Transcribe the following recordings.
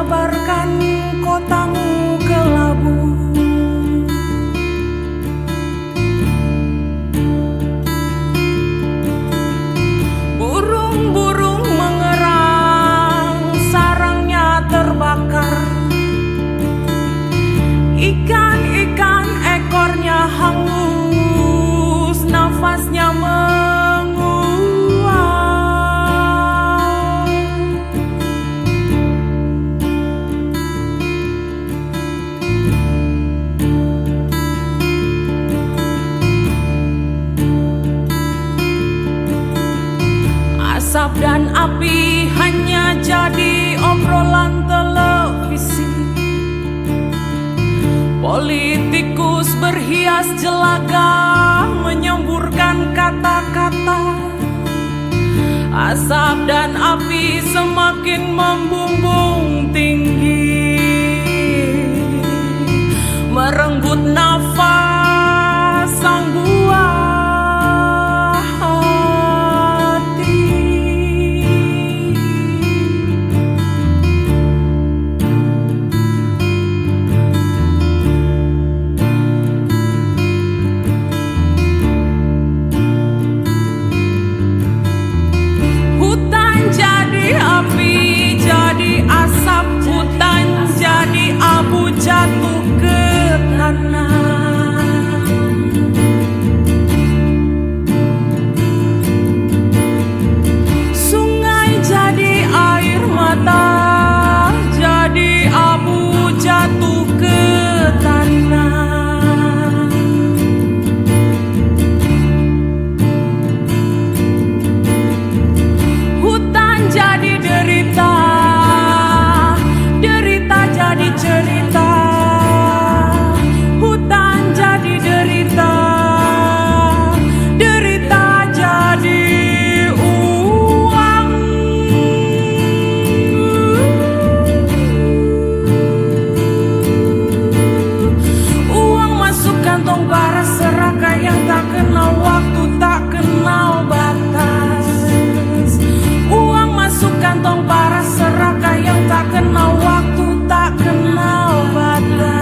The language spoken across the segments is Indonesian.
kabarkan kotamu kelabu. Burung-burung mengerang, sarangnya terbakar. Ikan-ikan ekornya hangus, nafasnya menguap. Asap dan api hanya jadi obrolan televisi. Politikus berhias jelaga menyemburkan kata-kata. Asap dan api semakin membumbung tinggi, merenggut nafas sang buah hati. Hutan jadi api, jadi asap. Hutan jadi abu, jatuh ke tanah. Sungai jadi air mata, jadi abu, jatuh ke tanah. Hutan jadi derita, derita jadi cerita. Hutan jadi derita, derita jadi uang. Uang masuk kantong para serakah yang tak kenal waktu, tak kenal batas. Uang masuk kantong para serakah yang tak kenal waktu, tak kenal batas.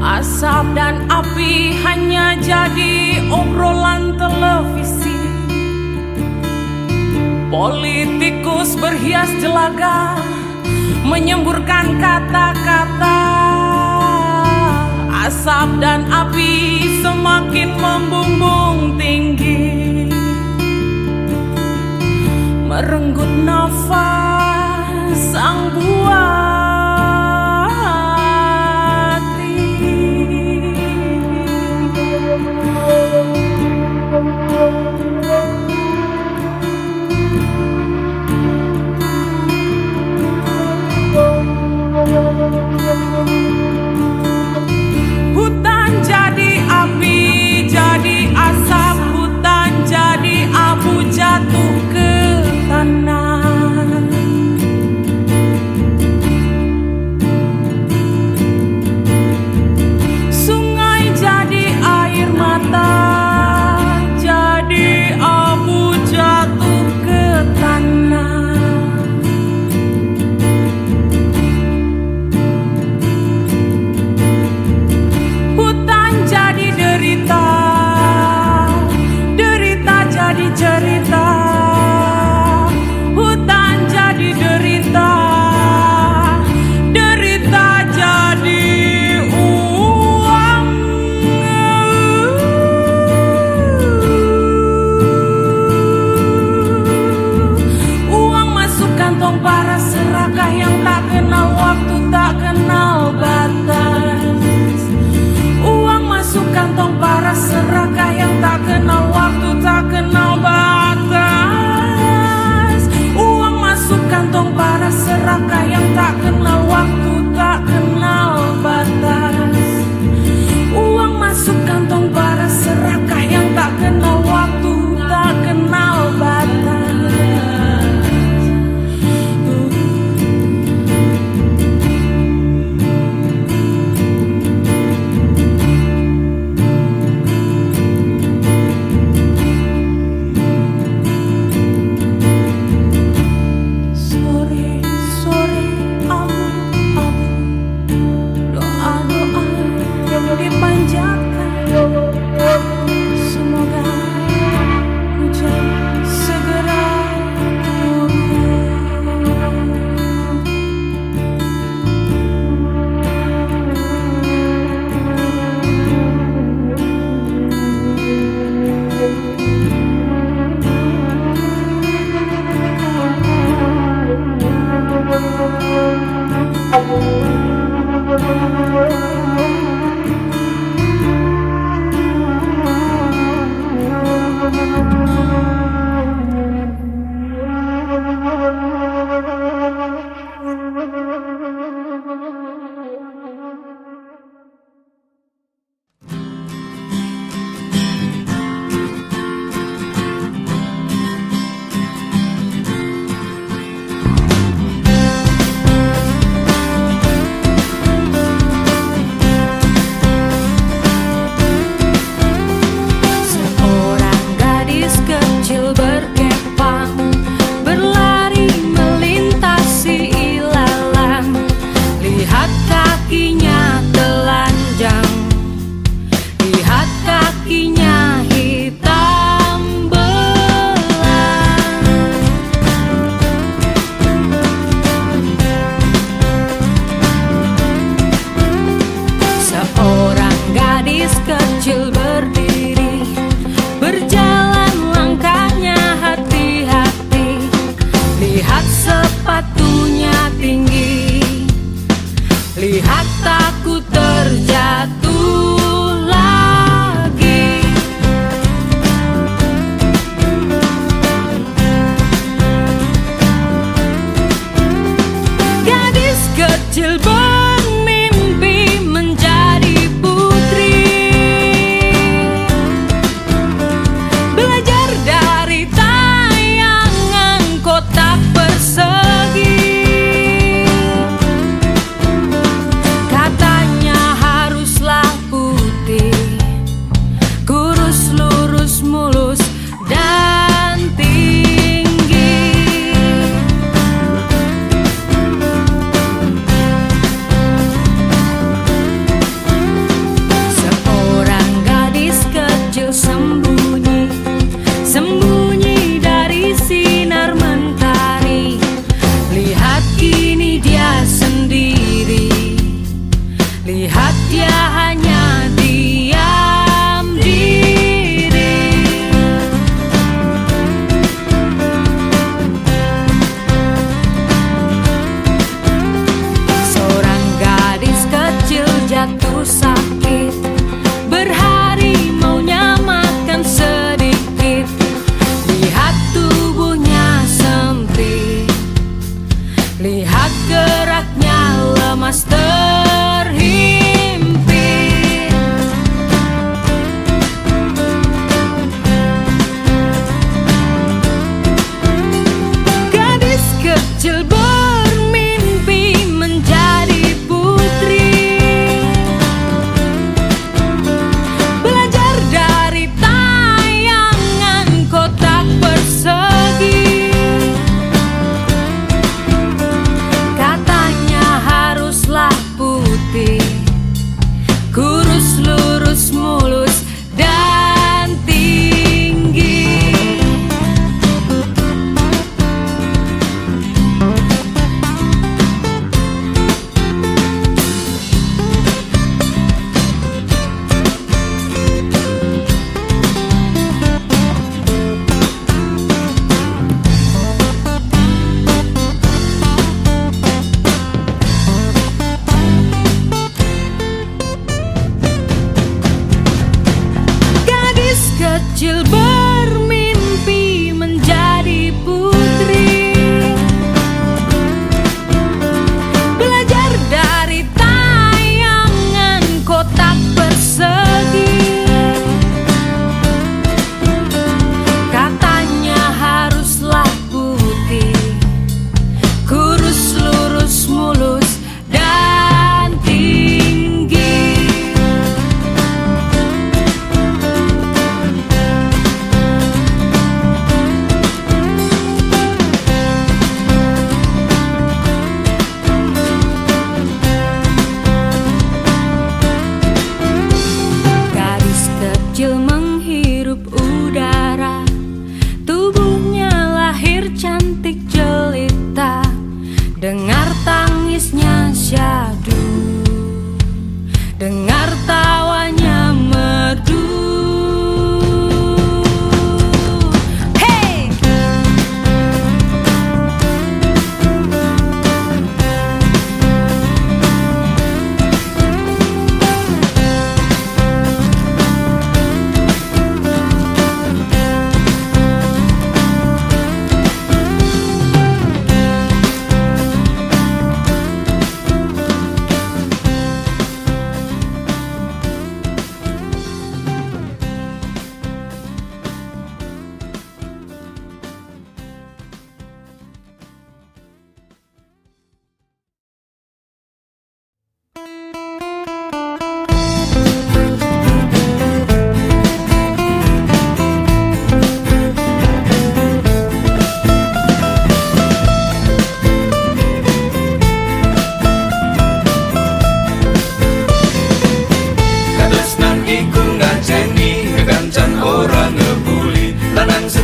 Asap dan api hanya jadi obrolan televisi. Politikus berhias jelaga menyemburkan kata-kata. Asap dan api semakin membumbung tinggi, merenggut nafas sang buah hati. Hutan jadi api, jadi asap. Hutan jadi abu, jatuh ke tanah. Sungai jadi air mata, jadi abu, jatuh ke tanah. Hutan jadi derita, derita jadi cerita. Hutan jadi derita, derita jadi uang. Uang masuk kantong para serakah yang tak kenal waktu, tak kenal batas. Uang masuk kantong para serakah yang tak kenal waktu, tak kenal batas. Uang masuk kantong kantong para serakah yang tak kenal waktu, tak kenal batas. Uang masuk kantong para serakah yang tak kenal waktu, tak kenal batas. Dipanjatkan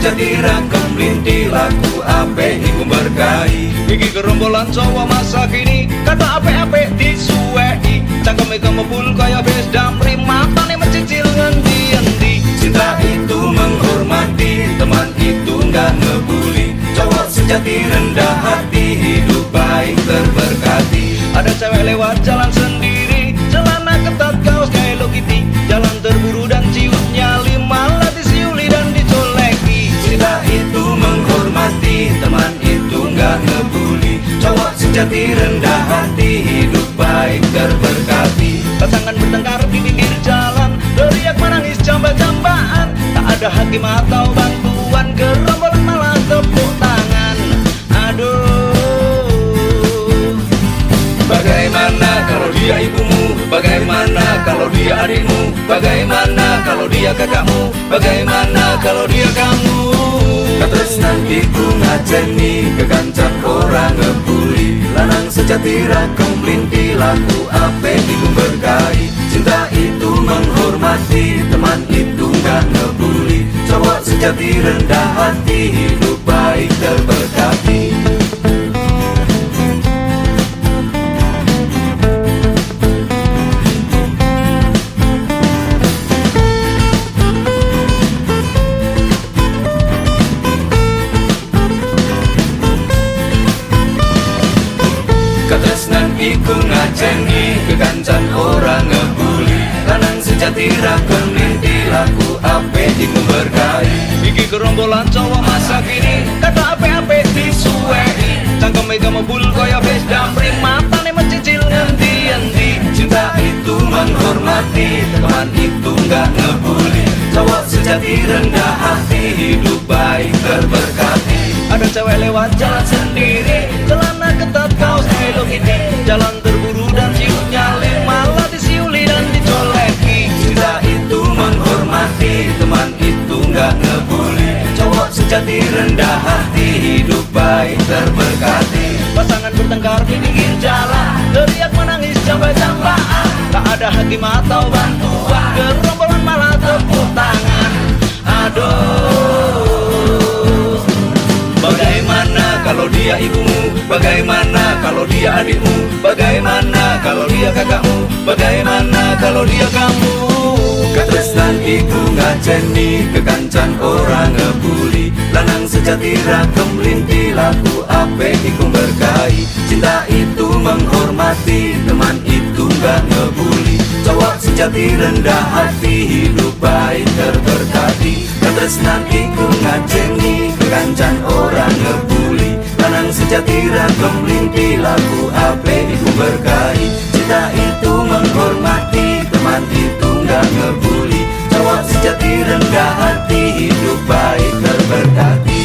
sejati ragam linti laku ape iku berkahi. Iki gerombolan cowok masa kini kata ape-ape disuwei. Cangkeme kemebul kaya bes damri, matane mencicil ngendi-endi. Cinta itu menghormati, teman itu nggak ngebully. Cowok sejati rendah hati, hidup baik terberkati. Ada cewek lewat jalan sendiri, celana ketat kaos kayak Hello Kitty. Jalan terburu dan ciut nyali, malah disiuli dan dicoleki. Cinta itu menghormati, teman itu nggak ngebully. Cowok sejati rendah hati, hidup baik terberkati. Pasangan bertengkar di pinggir jalan, teriak menangis jamba-jambaan. Tak ada hakim atau bantuan, gerombolan malah tepuk tangan. Aduh, Bagaimana kalau dia ibumu? Bagaimana kalau dia adikmu? Bagaimana kalau dia kakakmu? Bagaimana kalau dia kamu? Katresnan iku ngajeni, kekancan orang ngebuli. Lanang sejati ragam linti laku ape iku berkahi. Cinta itu menghormati, teman itu nggak ngebully. Cowok sejati rendah hati, hidup baik terberkati. Katresnan iku ngajeni, kekancan orang ngebuli. Lanang sejati ragam linti laku ape iku berkahi. iki gerombolan cowok masa kini kata ape-ape disuwei. Cangkeme kemebul kaya bes damri, matane mencicil ngendi-endi. Cinta itu menghormati, teman itu nggak ngebully. Cowok sejati rendah hati, hidup baik terberkati. Ada cewek lewat jalan sendiri, celana ketat kaos Hello Kitty. Jalan terburu dan ciut nyali, malah disiuli dan dicoleki. Cinta itu menghormati, teman itu nggak ngebully. Cowok sejati rendah hati, hidup baik terberkati. Pasangan bertengkar di pinggir jalan, teriak menangis jamba-jambaan. Tak ada hakim atau bantuan, gerombolan malah tepuk tangan. Aduh, Bagaimana kalau dia ibumu? Bagaimana kalau dia adikmu? Bagaimana kalau dia kakakmu? Bagaimana kalau dia kamu? Katresnan iku ngajeni, kekancan orang ngebuli. Lanang sejati ragam linti laku ape iku berkahi. Cinta itu menghormati, teman itu nggak ngebully. Cowok sejati rendah hati, hidup baik terberkati. Katresnan iku ngajeni, kekancan orang ngebuli. Lanang sejati ragam linti laku ape iku berkahi. Cinta itu menghormati, teman itu nggak ngebully. Cowok sejati rendah hati, hidup baik terberkati.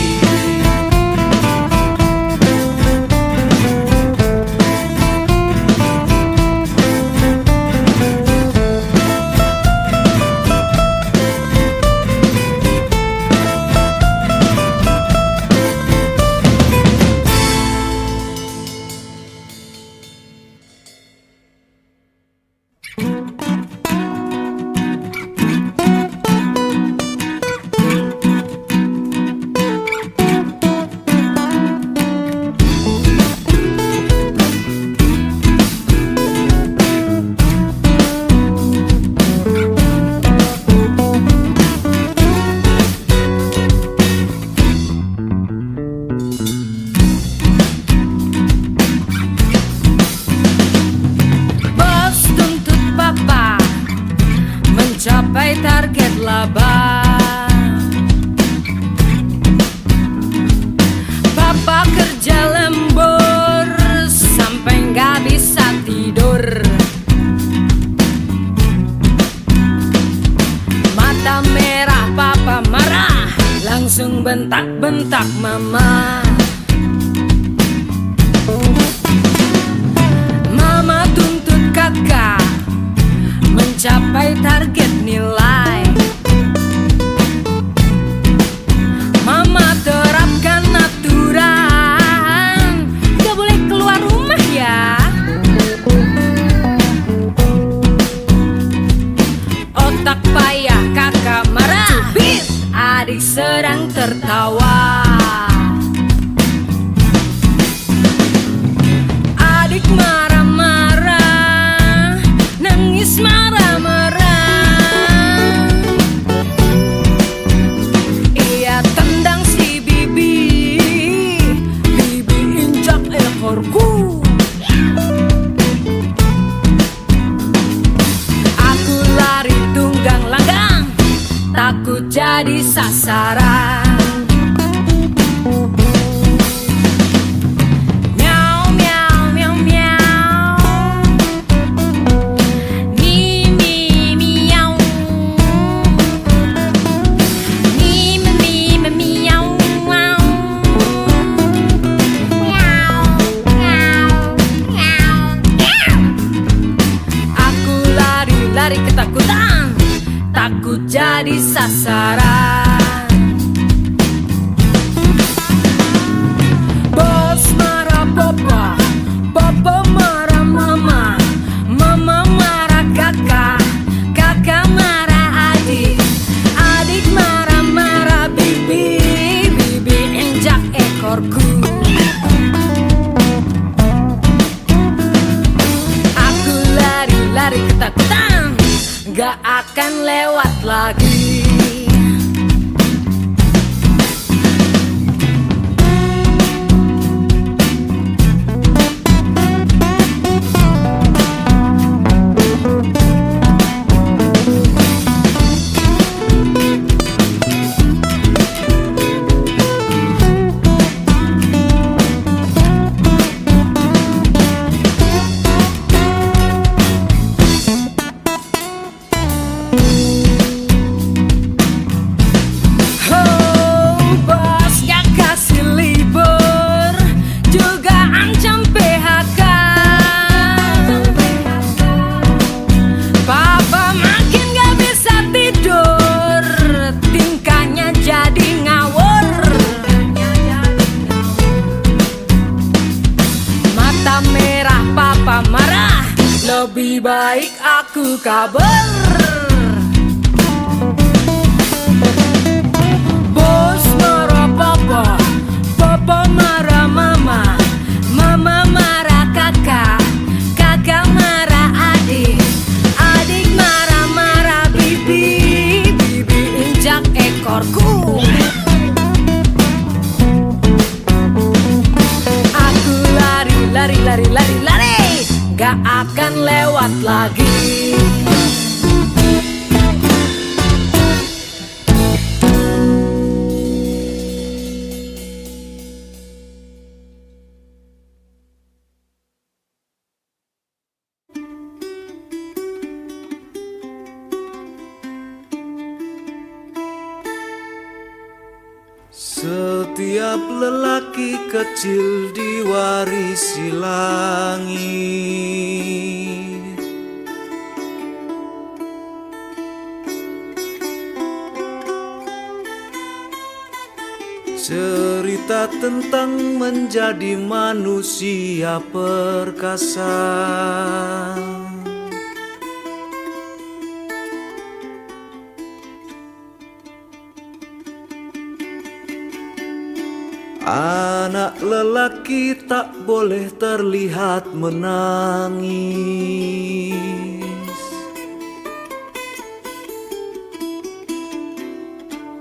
Capai target laba. Papa kerja lembur sampai nggak bisa tidur. Mata merah, papa marah, langsung bentak-bentak mama. Mama tuntut kakak mencapai target nilai. Mama terapkan aturan, gak boleh keluar rumah ya. Otak payah, kakak marah, cubit, adik sedang tertawa. Adik marah-marah, nangis marah-marah. Ia tendang si Bibi, Bibi injak ekorku. Aku lari tunggang langgang, takut jadi sasaran. Miau, miau, miau, miau. Mi, mi, miau. Mi, mi, mi, mi, miau, miau. Miau, miau, miau, miau. Aku lari-lari ketakutan, takut jadi sasaran. Bos marah papa, papa marah mama, mama marah kakak, kakak marah adik, adik marah-marah bibi, bibi injak ekorku. Aku lari-lari ketakutan, gak akan lewat lagi. Lebih baik aku kabur. Bos marah papa, papa marah mama, mama marah kakak, kakak marah adik, adik marah-marah bibi, bibi injak ekorku. Aku lari, gak akan lewat lagi. Setiap lelaki kecil diwarisi langit. Cerita tentang menjadi manusia perkasa. Anak lelaki tak boleh terlihat menangis.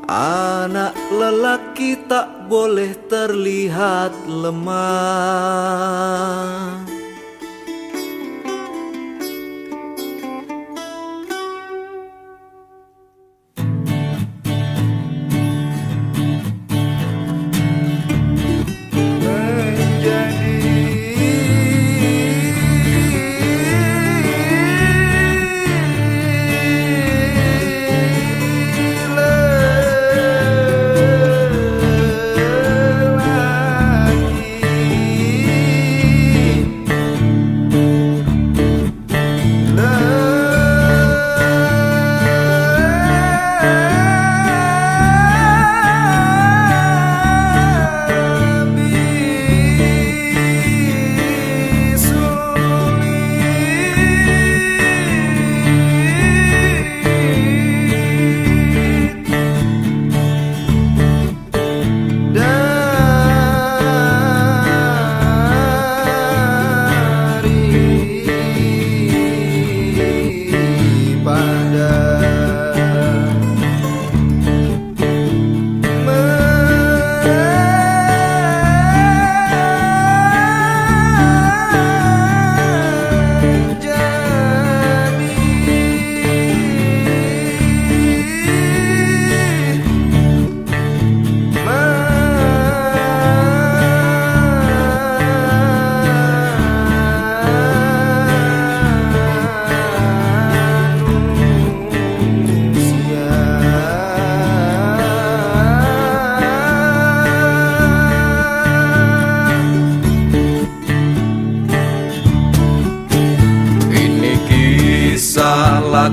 Anak lelaki tak boleh terlihat lemah.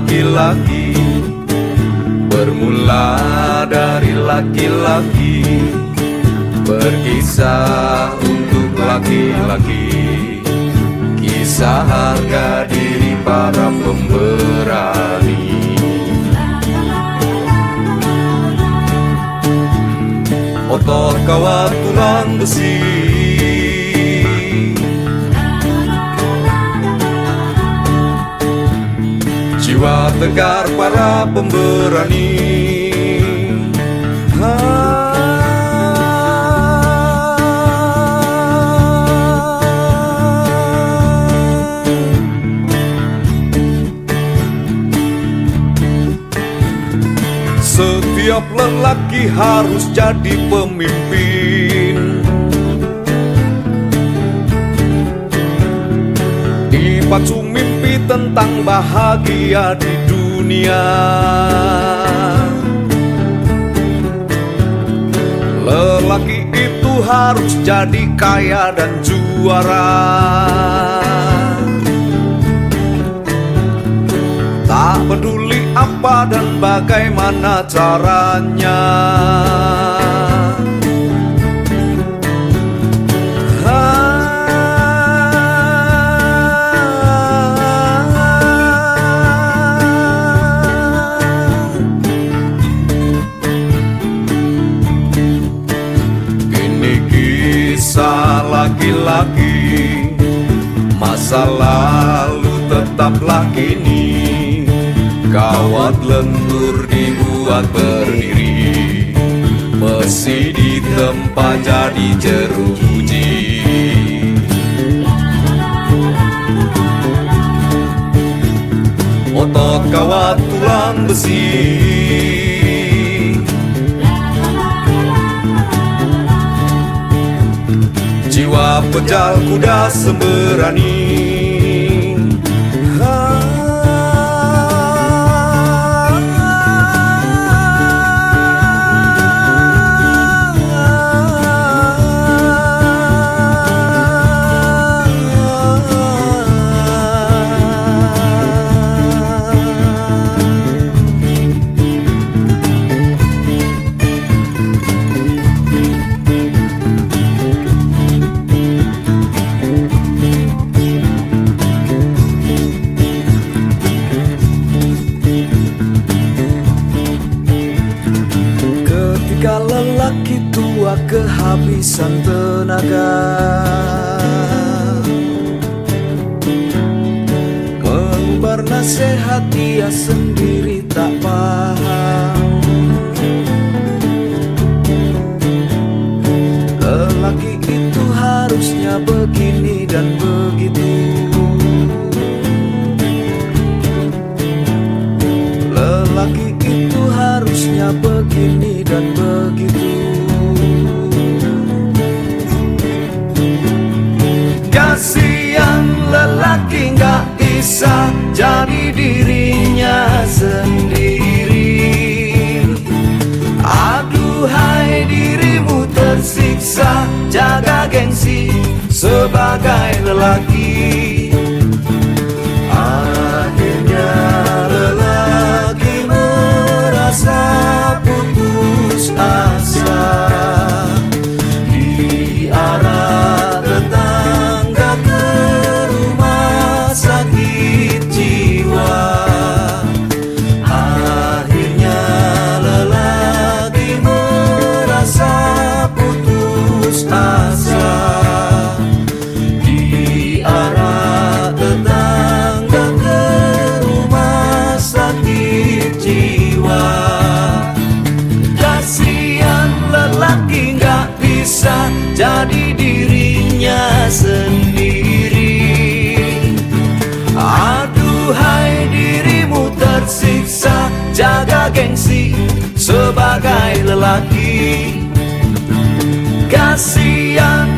laki-laki, bermula dari laki-laki, berkisah untuk laki-laki, kisah harga diri para pemberani. Otot kawat tulang besi, jiwa tegar para pemberani. Setiap lelaki harus jadi pemimpin, dipacu mimpi tentang bahagia di dunia. Lelaki itu harus jadi kaya dan juara, tak peduli apa dan bagaimana caranya. Ini kisah laki-laki, masa lalu tetaplah kini. Kawat lentur dibuat berdiri, besi ditempa jadi jeruji. Otot kawat tulang besi, jiwa pejal kuda semberani. Ketika lelaki tua kehabisan tenaga, mengubar nasihat dia sendiri tak paham. Lelaki itu harusnya begini dan begitu. Lelaki itu harusnya begini dan begitu. Kasihan lelaki nggak bisa jadi dirinya sendiri. Aduhai dirimu tersiksa, jaga gengsi sebagai lelaki. Akhirnya lelaki merasa putus asa, di arah tetangga ke rumah sakit jiwa. Akhirnya lelaki merasa putus asa, di arah tetangga ke rumah sakit jiwa. Kasihan lelaki nggak bisa jadi dirinya sendiri. Aduhai dirimu tersiksa, jaga gengsi sebagai lelaki. Kasihan.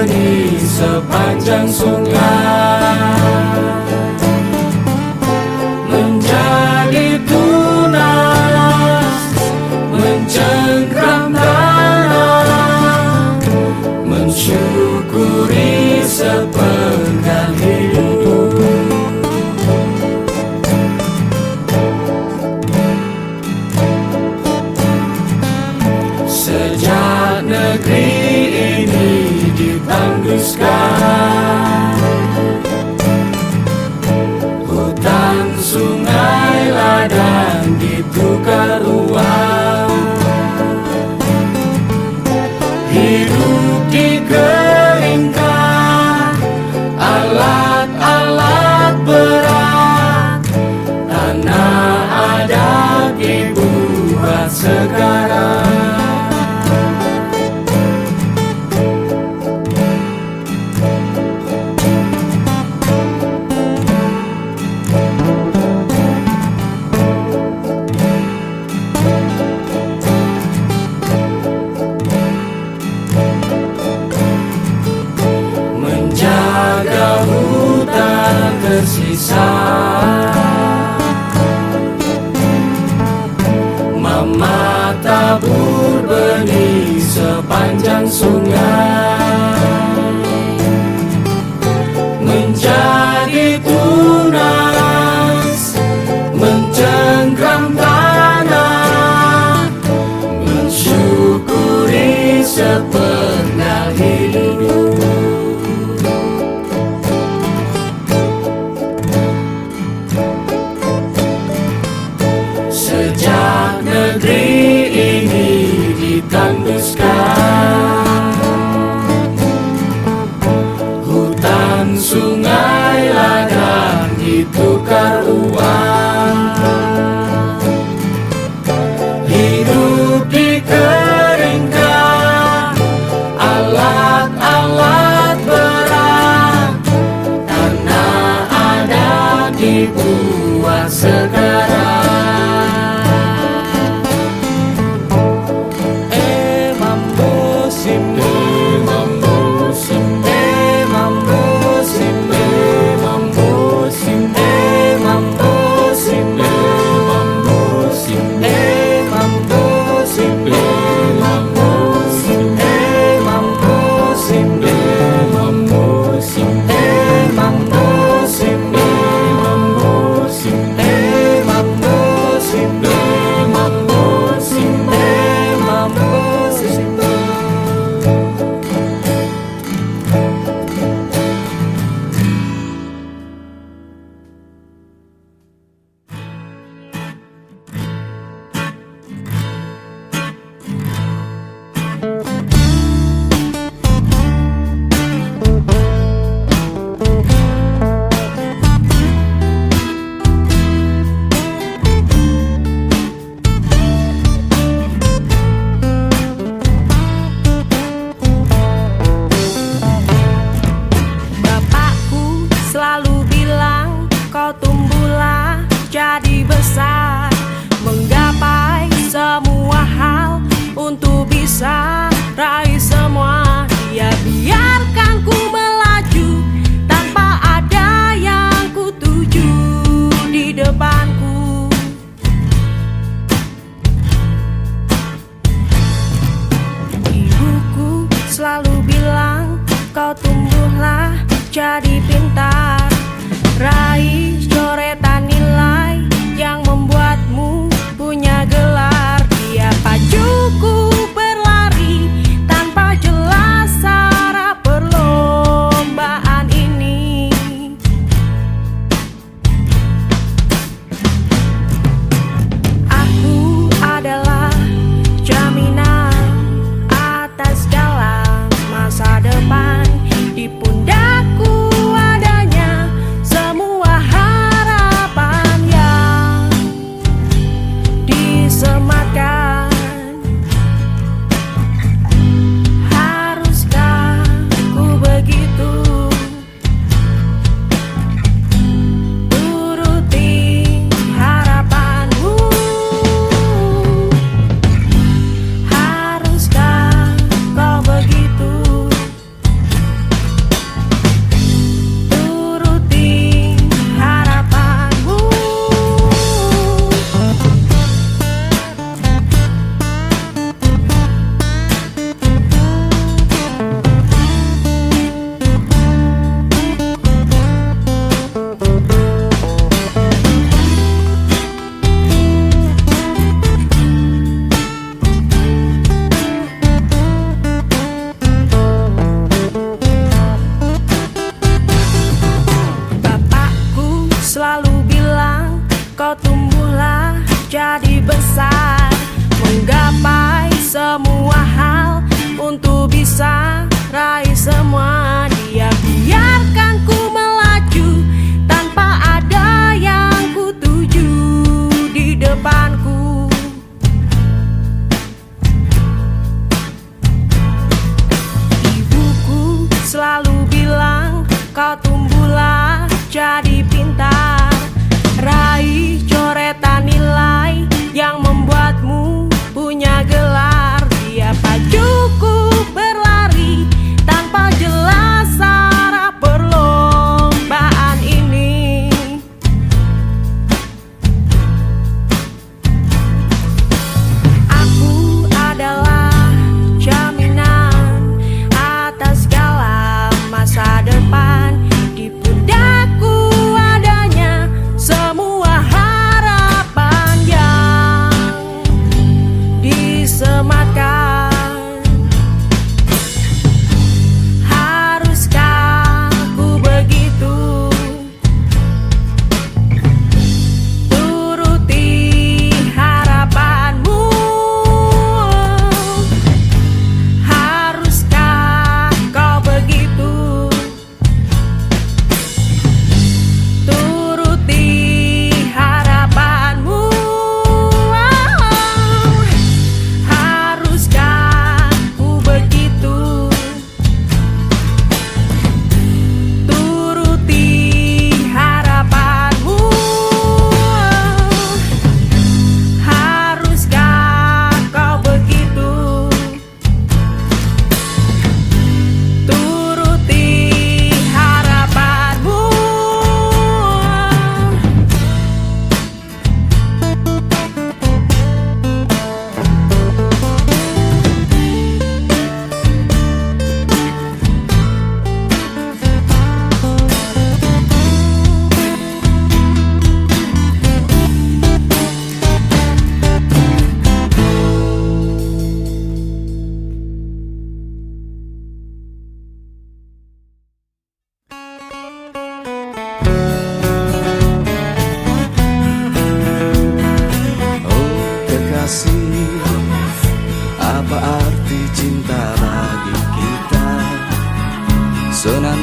benih sepanjang sungai, menjadi tunas, mencengkram tanah, mensyukuri sepenggal hidup. Sejak negeri ini ditanduskan, hutan, sungai, ladang ditukar uang, hidup dikeringkan, alat-alat berat, tanah adat dibuat sekarang. Menjaga hutan tersisa, Mama tabur benih sepanjang sungai, menjadi tunas, mencengkram tanah, mensyukuri sepenggal hidup. Sejak negeri ini ditanduskan, hutan, sungai, ladang ditukar uang, hidup dikeringkan, alat-alat berat, tanah adat dibuat sekarang. Jadi besar, menggapai semua hal untuk bisa raih semua. Dia biarkan ku melaju tanpa ada yang ku tuju di depanku. Ibuku selalu bilang, kau tumbuhlah jadi pintar, raih coretan nilai yang membuatmu punya gelar. Dia pajuku berlari tanpa jelas arah perlombaan ini. Aku adalah jaminan atas dalam masa depan. Di pundakku adanya semua hal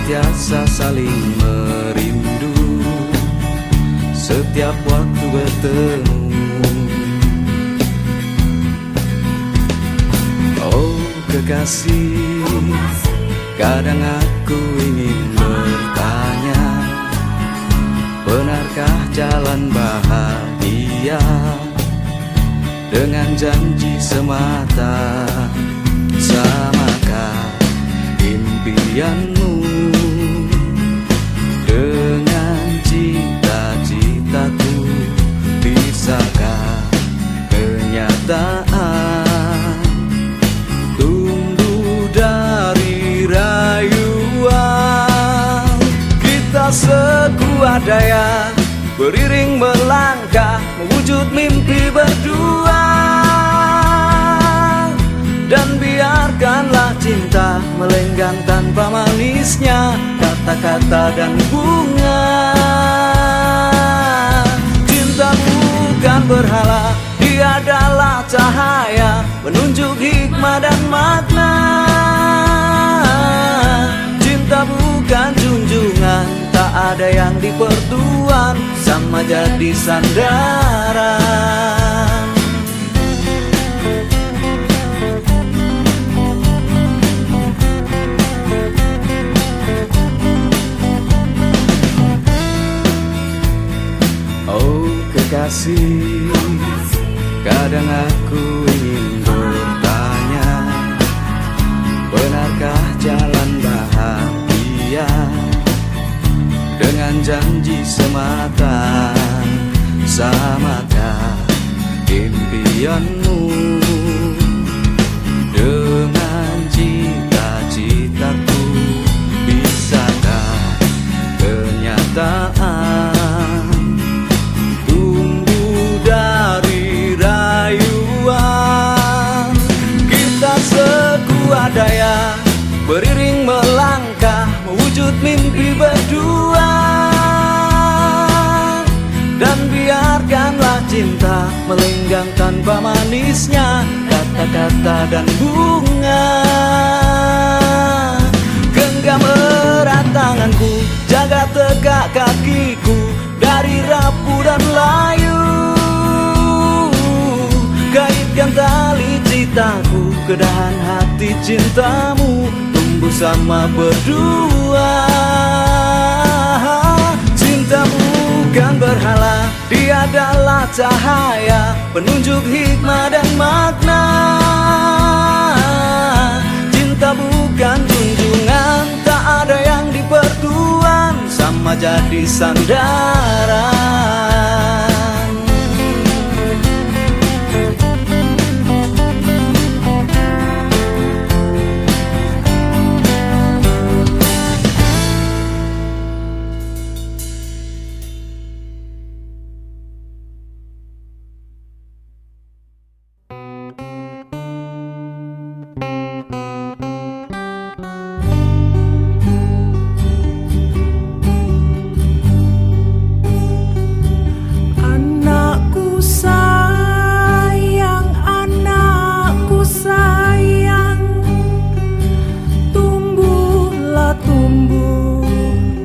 senantiasa saling merindu setiap waktu bertemu. Oh kekasih, kadang aku ingin bertanya, benarkah jalan bahagia dengan janji semata? Samakah impianmu dengan cita-citaku? Bisakah kenyataan tumbuh dari rayuan? Kita sekuat daya beriring melangkah mewujud mimpi berdua. Dan biarkanlah cinta melenggang tanpa manisnya kata-kata dan bunga. Cinta bukan berhala, dia adalah cahaya menunjuk hikmah dan makna. Cinta bukan junjungan, tak ada yang dipertuan, sama jadi sandaran. Oh kekasih, kadang aku ingin bertanya, benarkah jalan bahagia dengan janji semata? Samakah impianmu dengan cita-citaku? Bisakah kenyataan tumbuh dari rayuan? Kita sekuat daya beriring melangkah mewujud mimpi berdua. Dan biarkanlah cinta melenggang tanpa manisnya kata-kata dan bunga. Genggam erat tanganku, jaga tegak kakiku dari rapuh dan layu. Kaitkan tali cintaku, kedahan hati cintamu tumbuh sama berdua. Cinta bukan berhala, dia adalah cahaya penunjuk hikmah dan makna. Cinta bukan junjungan, tak ada yang dipertuan, sama jadi sandaran.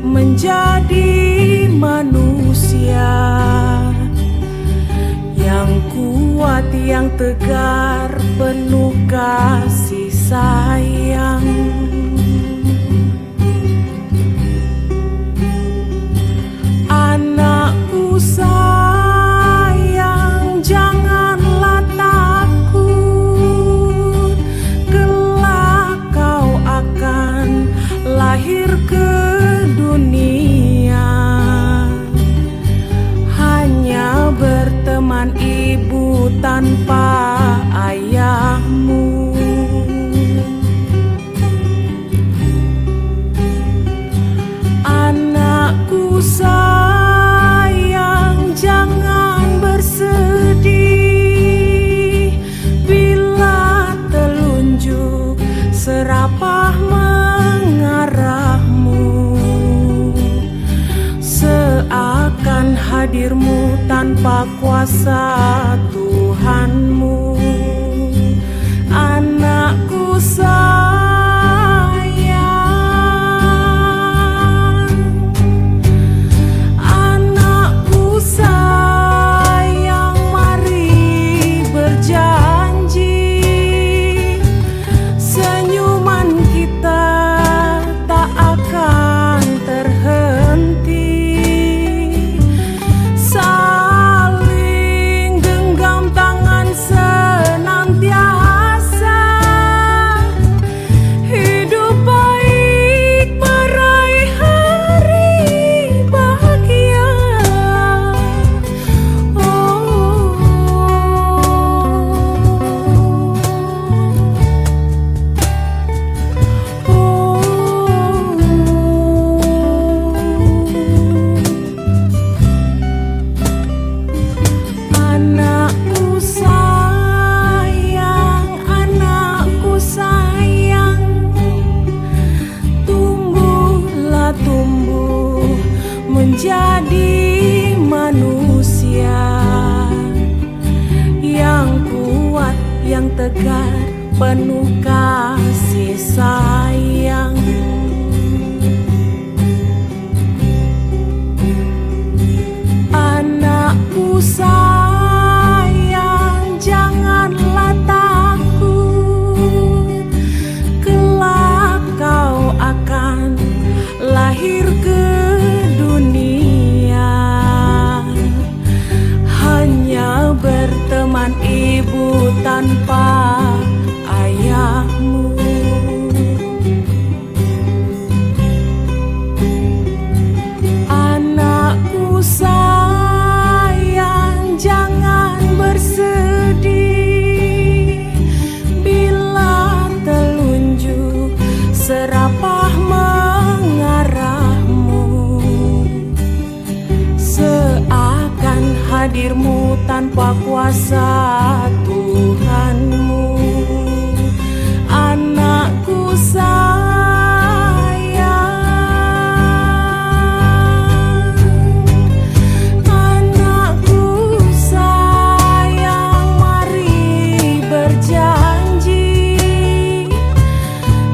Menjadi manusia yang kuat, yang tegar, penuh kasih sayang. Anakku sayang, janganlah takut, kelak kau akan lahir ke dunia. Hanya berteman ibu tanpa ayahmu. Anakku sayang, jangan bersedih bila telunjuk serapah mengarahmu. Seakan hadirmu tanpa kuasa Tuhanmu. Anakku sayang, penuh kasih sayang. Anakku sayang, janganlah takut, kelak kau akan lahir ke dunia. Hanya berteman ibu tanpa ayahmu. Anakku sayang, jangan bersedih bila telunjuk serapah mengarahmu. Seakan hadirmu tanpa kuasa Tuhanmu. Anakku sayang, anakku sayang, mari berjanji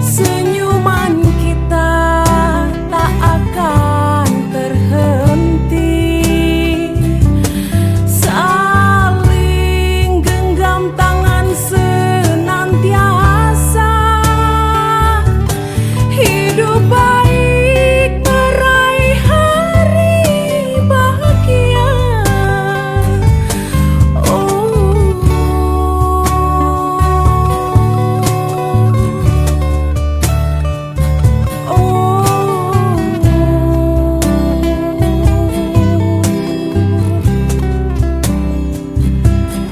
senyuman kita tak akan terhenti. Saling genggam tangan senantiasa, hidup baik meraih hari bahagia.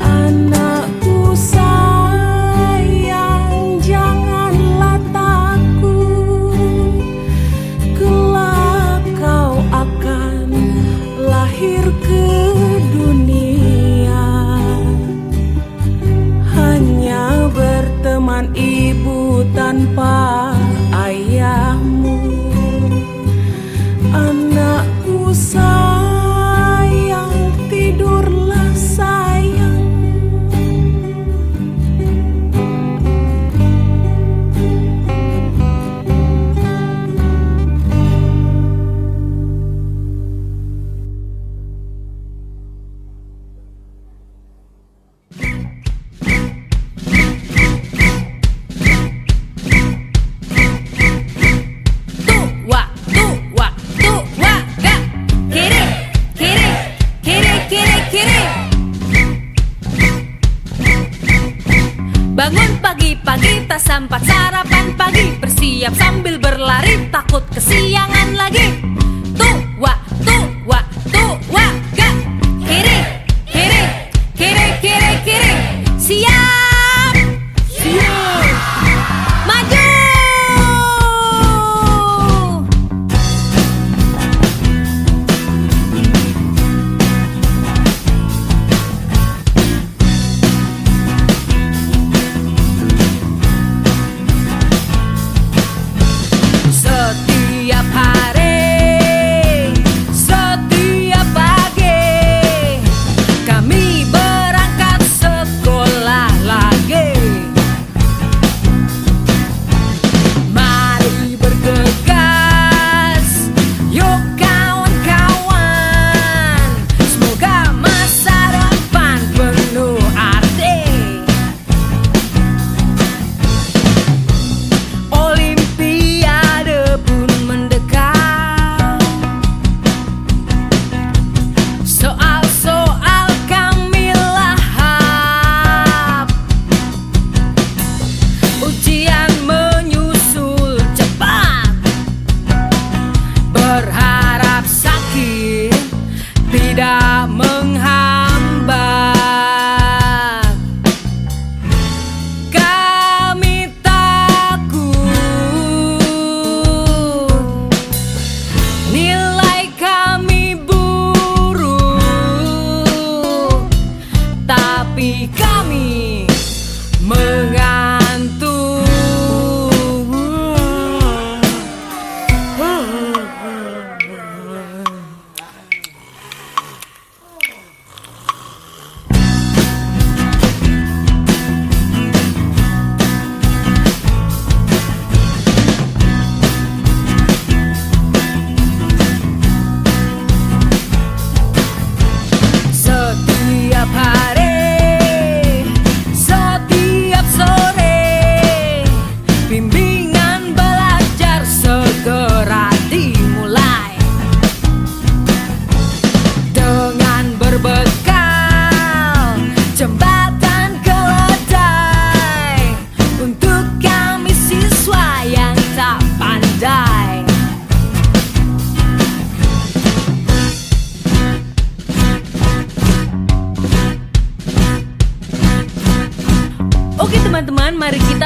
Anakku sayang, janganlah takut, kelak kau akan lahir ke dunia. Hanya berteman ibu tanpa ayahmu. Anakku sayang, tidurlah sayang. Tua, tua, tua, gak. Kiri, kiri, kiri, kiri, kiri. Bangun pagi-pagi, tak sempat sarapan pagi, bersiap sambil berlari, takut kesiangan lagi. Tua, tua, tua, gak. Kiri, kiri, kiri, kiri, kiri. Siap, siap, maju. Setiap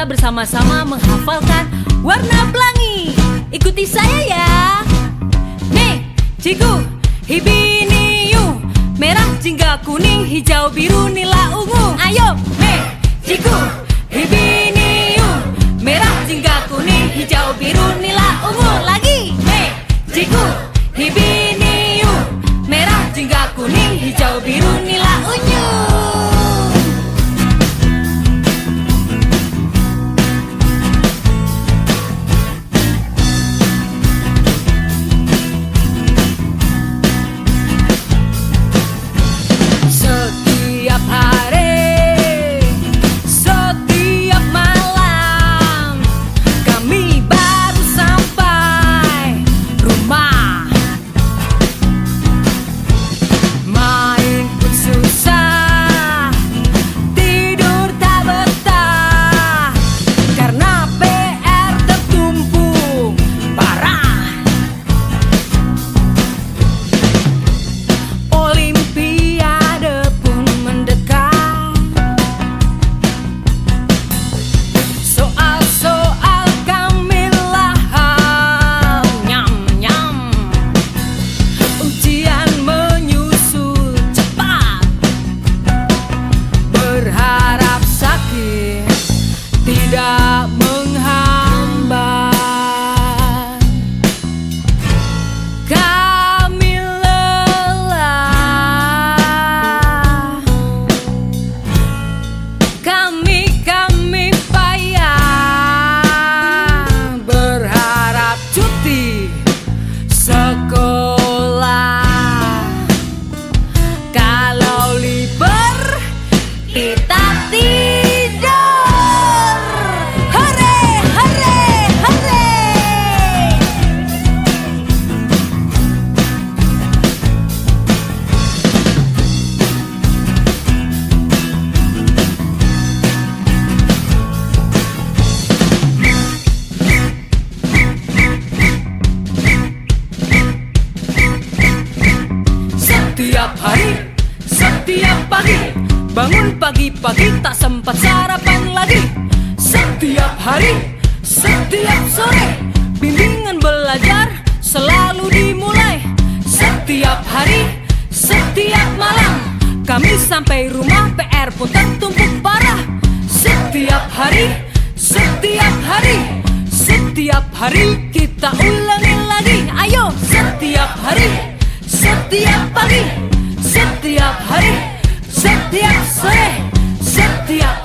kita bersama-sama menghafalkan warna pelangi. Ikuti saya ya. Me, ciku, hibiniu, merah, jingga, kuning, hijau, biru, nila, ungu. Ayo, me, ciku, hibiniu, merah, jingga, kuning, hijau, biru, nila, ungu. Lagi, me, ciku, hibiniu, merah, jingga, kuning, hijau, biru, nila, ungu. Setiap hari, setiap malam, kami baru sampai rumah. Main pun susah, tidur tak betah, karena PR tertumpuk parah. Olimpiade pun mendekat, soal-soal kami lahap, nyam-nyam. Ujian menyusul cepat, berharap sakit tidak menghambat. Kami lelah, kami payah, berharap cuti sekolah. Kalau libur kita tidur. Hore, hore, hore. Setiap hari, setiap pagi, bangun pagi-pagi tak sempat sarapan lagi. Setiap hari, setiap sore, bimbingan belajar selalu dimulai. Setiap hari, setiap malam, kami sampai rumah PR pun tertumpuk parah. Setiap hari, setiap hari, setiap hari kita ulangi lagi. Ayo, setiap hari, setiap pagi, setiap hari, setiap sore, setiap